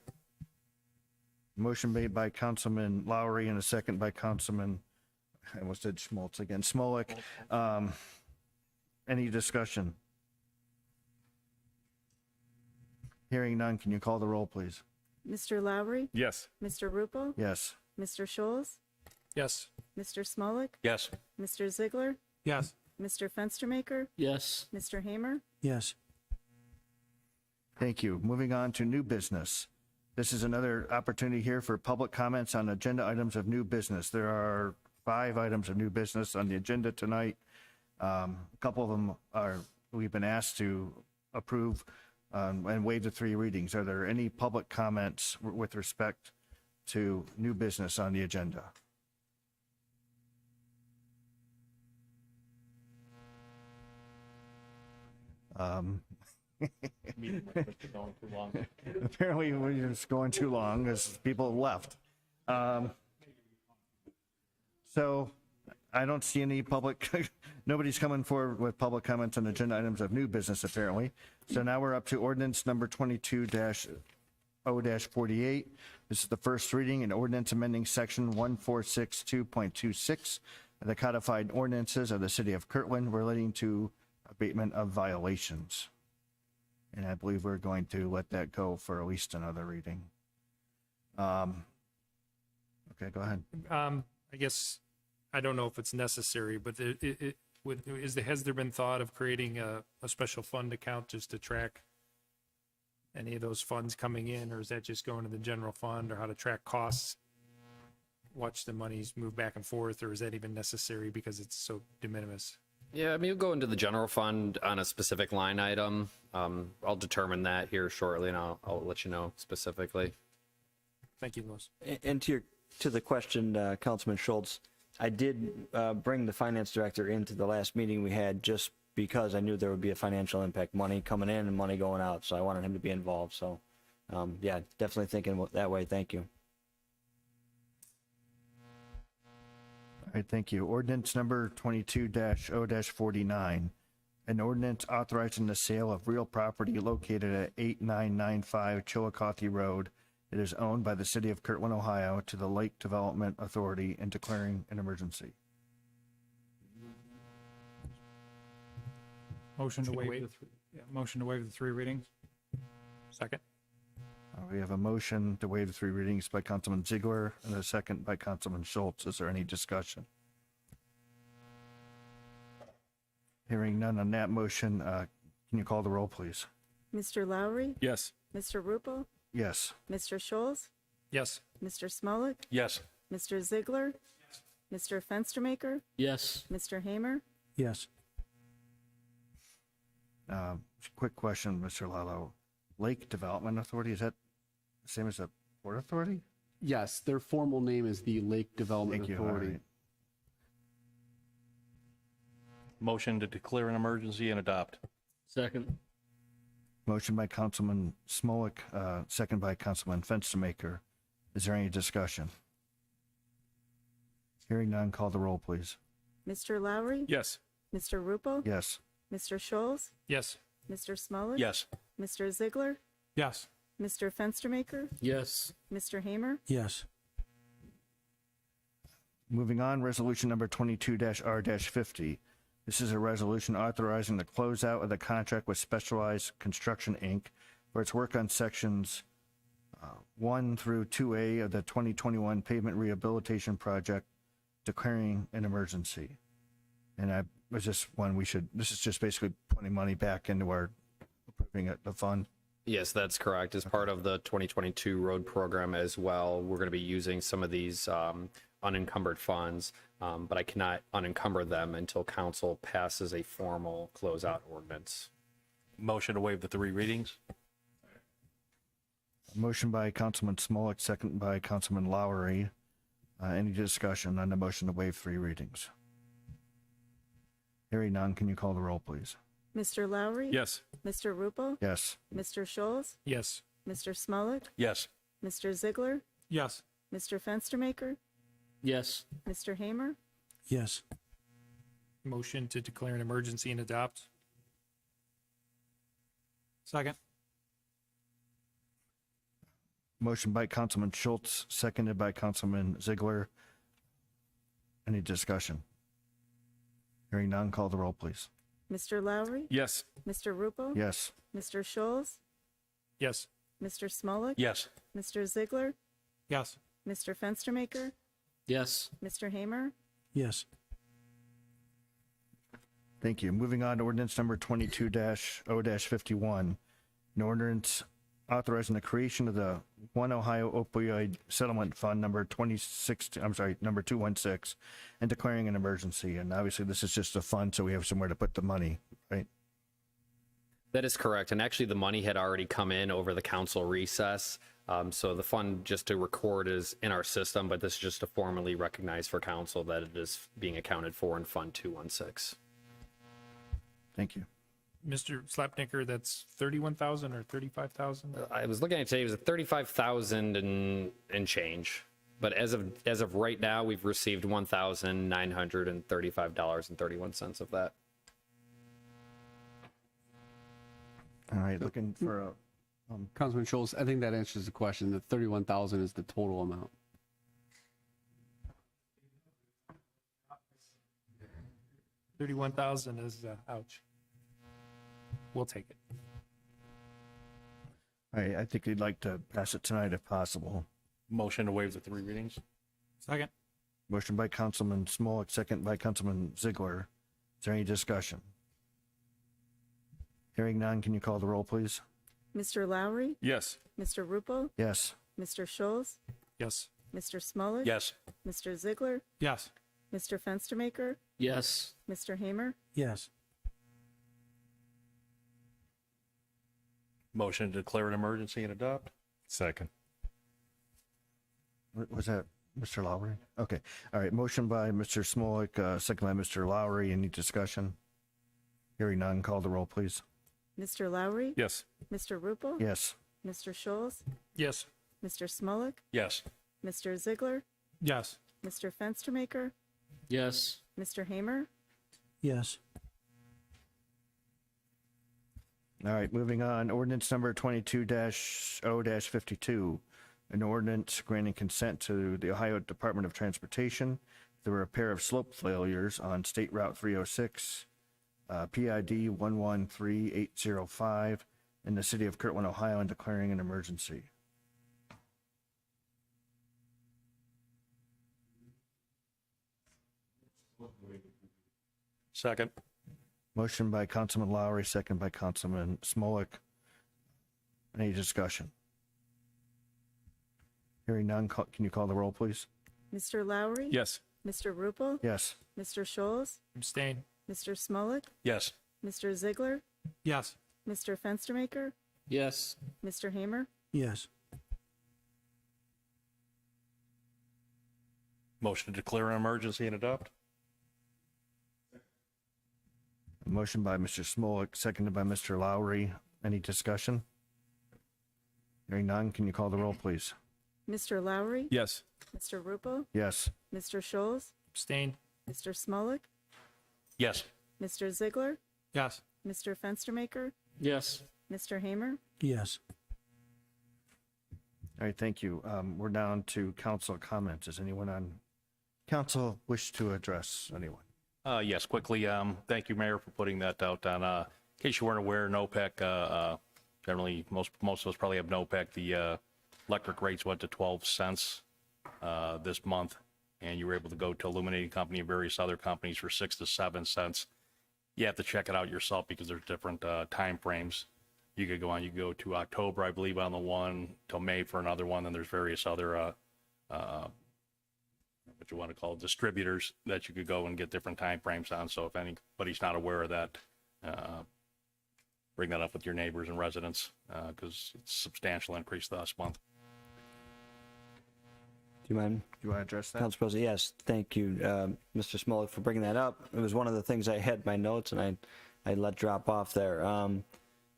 Motion made by Councilman Lowry and a second by Councilman, I almost said Schmaltz again, Smolik. Any discussion? Hearing none, can you call the roll, please? Mr. Lowry, Yes. Mr. Rupel, Yes. Mr. Scholes, Yes. Mr. Smolik, Yes. Mr. Ziegler, Yes. Mr. Fenstermaker, Yes. Mr. Hamer, Yes. Thank you. Moving on to new business. This is another opportunity here for public comments on agenda items of new business. There are 5 items of new business on the agenda tonight. A couple of them we've been asked to approve and waive the 3 readings. Are there any public comments with respect to new business on the agenda? Apparently, we're just going too long as people have left. So I don't see any public, nobody's coming forward with public comments on agenda items of new business, apparently. So now we're up to ordinance number 22-0-48. This is the first reading, an ordinance amending section 1462.26 of the codified ordinances of the city of Kirtland relating to abatement of violations. And I believe we're going to let that go for at least another reading. Okay, go ahead. I guess, I don't know if it's necessary, but has there been thought of creating a special fund account just to track any of those funds coming in, or is that just going to the general fund, or how to track costs? Watch the monies move back and forth, or is that even necessary because it's so de minimis? Yeah, I mean, we'll go into the general fund on a specific line item. I'll determine that here shortly, and I'll let you know specifically. Thank you, Louis. And to the question, Councilman Schultz, I did bring the finance director into the last meeting we had just because I knew there would be a financial impact, money coming in and money going out. So I wanted him to be involved. So yeah, definitely thinking that way. Thank you. All right, thank you. Ordinance number 22-0-49. An ordinance authorizing the sale of real property located at 8995 Chillicothe Road. It is owned by the city of Kirtland, Ohio, to the Lake Development Authority and declaring an emergency. Motion to waive the 3 readings. Second. We have a motion to waive the 3 readings by Councilman Ziegler and a second by Councilman Schultz. Is there any discussion? Hearing none on that motion, can you call the roll, please? Mr. Lowry, Yes. Mr. Rupel, Yes. Mr. Scholes, Yes. Mr. Smolik, Yes. Mr. Ziegler, Mr. Fenstermaker, Yes. Mr. Hamer, Yes. Quick question, Mr. Lalo. Lake Development Authority, is that the same as the Port Authority? Yes, their formal name is the Lake Development Thank you. All Authority. right. Motion to declare an emergency and adopt. Second. Motion by Councilman Smolik, second by Councilman Fenstermaker. Is there any discussion? Hearing none, call the roll, please. Mr. Lowry? Yes. Mr. Rupel? Yes. Mr. Scholes? Yes. Mr. Smolik? Yes. Mr. Ziegler? Yes. Mr. Fenstermaker? Yes. Mr. Hamer? Yes. Moving on, resolution number 22-R-50. This is a resolution authorizing the closeout of the contract with Specialized Construction, Inc. for its work on sections 1 through 2A of the 2021 pavement rehabilitation project, declaring an emergency. And I was just this is just basically putting money back into our approving the fund. Yes, that's correct. As part of the 2022 road program as well, we're going to be using some of these unencumbered funds, but I cannot unencumber them until council passes a formal closeout ordinance. Motion to waive the 3 readings. Motion by Councilman Smolik, second by Councilman Lowry. Any discussion on the motion to waive 3 readings? Hearing none, can you call the roll, please? Mr. Lowry? Yes. Mr. Rupel? Yes. Mr. Scholes? Yes. Mr. Smolik? Yes. Mr. Ziegler? Yes. Mr. Fenstermaker? Yes. Mr. Hamer? Yes. Motion to declare an emergency and adopt. Second. Motion by Councilman Schultz, seconded by Councilman Ziegler. Any discussion? Hearing none, call the roll, please. Mr. Lowry? Yes. Mr. Rupel? Yes. Mr. Scholes? Yes. Mr. Smolik? Yes. Mr. Ziegler? Yes. Mr. Fenstermaker? Yes. Mr. Hamer? Yes. Thank you. Moving on to ordinance number 22-0-51, an ordinance authorizing the creation of the One Ohio Opioid Settlement Fund number 216, and declaring an emergency. And obviously, this is just a fund, so we have somewhere to put the money, right? That is correct. And actually, the money had already come in over the council recess. So the fund, just to record, is in our system, but this is just to formally recognize for council that it is being accounted for in Fund 216. Thank you. Mr. Slapnicker, that's 31,000 or 35,000? I was looking at it today, it was 35,000 and change. But as of right now, we've received $1,935.31 of that. All right, looking for a Councilman Schultz, I think that answers the question. The 31,000 is the total amount. $31,000 is, ouch. We'll take it. All right, I think we'd like to pass it tonight if possible. Motion to waive the 3 readings. Second. Motion by Councilman Smolik, second by Councilman Ziegler. Is there any discussion? Hearing none, can you call the roll, please? Mr. Lowry? Yes. Mr. Rupel? Yes. Mr. Scholes? Yes. Mr. Smolik? Yes. Mr. Ziegler? Yes. Mr. Fenstermaker? Yes. Mr. Hamer? Yes. Motion to declare an emergency and adopt. Second. Was that Mr. Lowry? Okay. All right. Motion by Mr. Smolik, second by Mr. Lowry. Any discussion? Hearing none, call the roll, please. Mr. Lowry? Yes. Mr. Rupel? Yes. Mr. Scholes? Yes. Mr. Smolik? Yes. Mr. Ziegler? Yes. Mr. Fenstermaker? Yes. Mr. Hamer? Yes. All right, moving on. Ordinance number 22-0-52, an ordinance granting consent to the Ohio Department of Transportation, the repair of slope failures on State Route 306, PID 113805, in the city of Kirtland, Ohio, and declaring an emergency. Second. Motion by Councilman Lowry, second by Councilman Smolik. Any discussion? Hearing none, can you call the roll, please? Mr. Lowry? Yes. Mr. Rupel? Yes. Mr. Scholes? Abstain. Mr. Smolik? Yes. Mr. Ziegler? Yes. Mr. Fenstermaker? Yes. Mr. Hamer? Yes. Motion to declare an emergency and adopt. A motion by Mr. Smolik, seconded by Mr. Lowry. Any discussion? Hearing none, can you call the roll, please? Mr. Lowry? Yes. Mr. Ruppel? Yes. Mr. Scholes? Abstain. Mr. Smolik? Yes. Mr. Ziegler? Yes. Mr. Fenstermaker? Yes. Mr. Hamer? Yes. All right, thank you. We're down to council comments. Does anyone on council wish to address anyone? Yes, quickly, thank you, Mayor, for putting that out on, in case you weren't aware, NOPEC, generally, most of us probably have NOPEC, the electric rates went to 12 cents this month, and you were able to go to Illuminating Company and various other companies for 6 to 7 cents. You have to check it out yourself because there's different time frames. You could go to October, I believe, on the one, till May for another one, and there's various other what you want to call it, distributors that you could go and get different time frames on. So if anybody's not aware of that, bring that up with your neighbors and residents because it's a substantial increase last month. Do you mind? Do you want to address that? Council President, yes, thank you, Mr. Smolik, for bringing that up. It was one of the things I had in my notes and I let drop off there.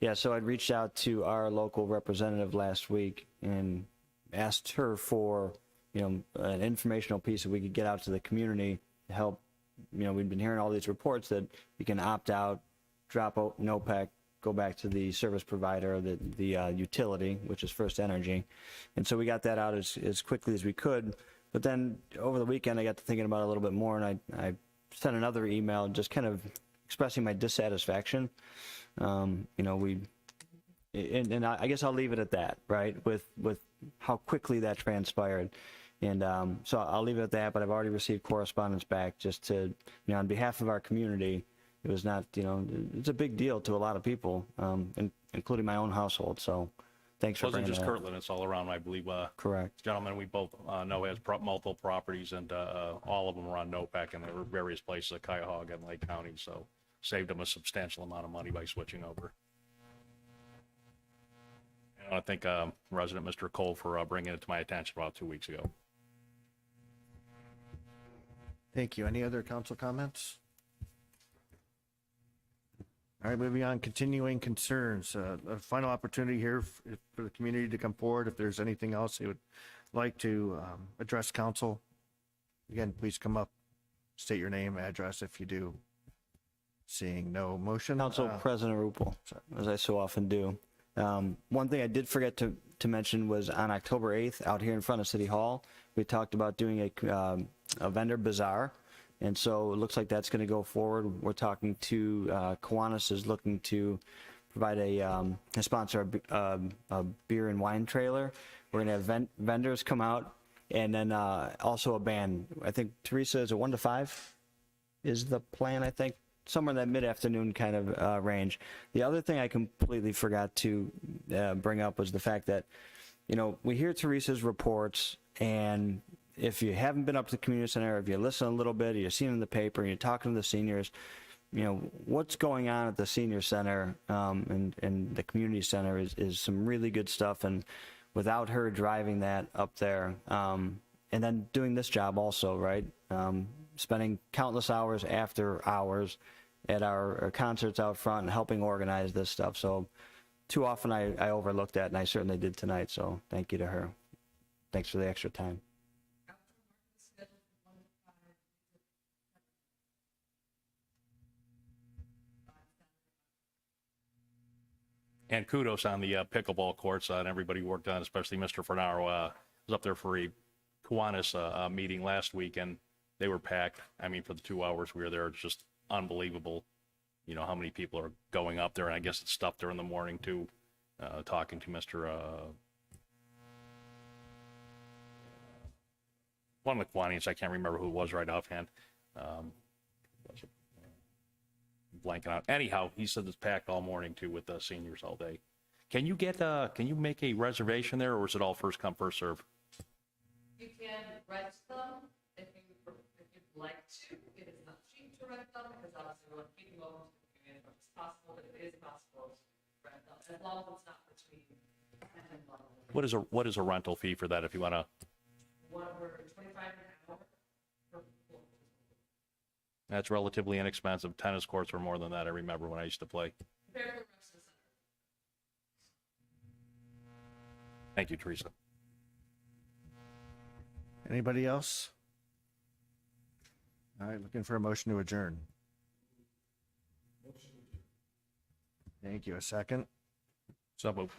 Yeah, so I'd reached out to our local representative last week and asked her for, an informational piece that we could get out to the community to help. We've been hearing all these reports that you can opt out, drop out NOPEC, go back to the service provider, the utility, which is First Energy. And so we got that out as quickly as we could. But then over the weekend, I got to thinking about it a little bit more, and I sent another email just kind of expressing my dissatisfaction. And I guess I'll leave it at that, right, with how quickly that transpired. And so I'll leave it at that, but I've already received correspondence back just to, on behalf of our community. It was not, it's a big deal to a lot of people, including my own household. So thanks for bringing It wasn't just that up. Kirtland, it's all around, I believe. Correct. Gentleman we both know has multiple properties, and all of them were on NOPEC, and there were various places at Cuyahoga and Lake County, so saved them a substantial amount of money by switching over. And I thank Resident Mr. Cole for bringing it to my attention about 2 weeks ago. Thank you. Any other council comments? All right, moving on, continuing concerns. A final opportunity here for the community to come forward if there's anything else they would like to address council. Again, please come up, state your name, address if you do. Seeing no motion. Council President Ruppel, as I so often do. One thing I did forget to mention was on October 8th, out here in front of City Hall, we talked about doing a vendor bazaar. And so it looks like that's going to go forward. We're talking to Kiwanis is looking to provide a sponsor a beer and wine trailer. We're going to have vendors come out, and then also a band. I think Teresa, is it 1 to 5 is the plan, I think, somewhere in that mid-afternoon kind of range. The other thing I completely forgot to bring up was the fact that, we hear Teresa's reports, and if you haven't been up to the community center, if you listen a little bit, or you're seeing in the paper, and you're talking to the seniors, what's going on at the senior center and the community center is some really good stuff. And without her driving that up there, and then doing this job also, right? Spending countless hours after hours at our concerts out front and helping organize this stuff. So too often I overlooked that, and I certainly did tonight. So thank you to her. Thanks for the extra time. And kudos on the pickleball courts and everybody who worked on, especially Mr. Fernaro was up there for a Kiwanis meeting last week, and they were packed. I mean, for the 2 hours we were there, it's just unbelievable, how many people are going up there. And I guess it's stuff there in the morning too, talking to Mr. One of the Kiwanis, I can't remember who it was right offhand. Blanking out. Anyhow, he said it's packed all morning too with the seniors all day. Can you make a reservation there, or is it all first come, first serve? You can rent them if you'd like to. It is not cheap to rent them because obviously we want to keep them open to the community as much as possible, but it is possible to rent them as long as it's not between 10 and 11. What is a rental fee for that if you want to? We're 25 an hour per floor. That's relatively inexpensive. Tennis courts were more than that, I remember when I used to play. Thank you, Teresa. Anybody else? All right, looking for a motion to adjourn. Thank you. A second? So moved.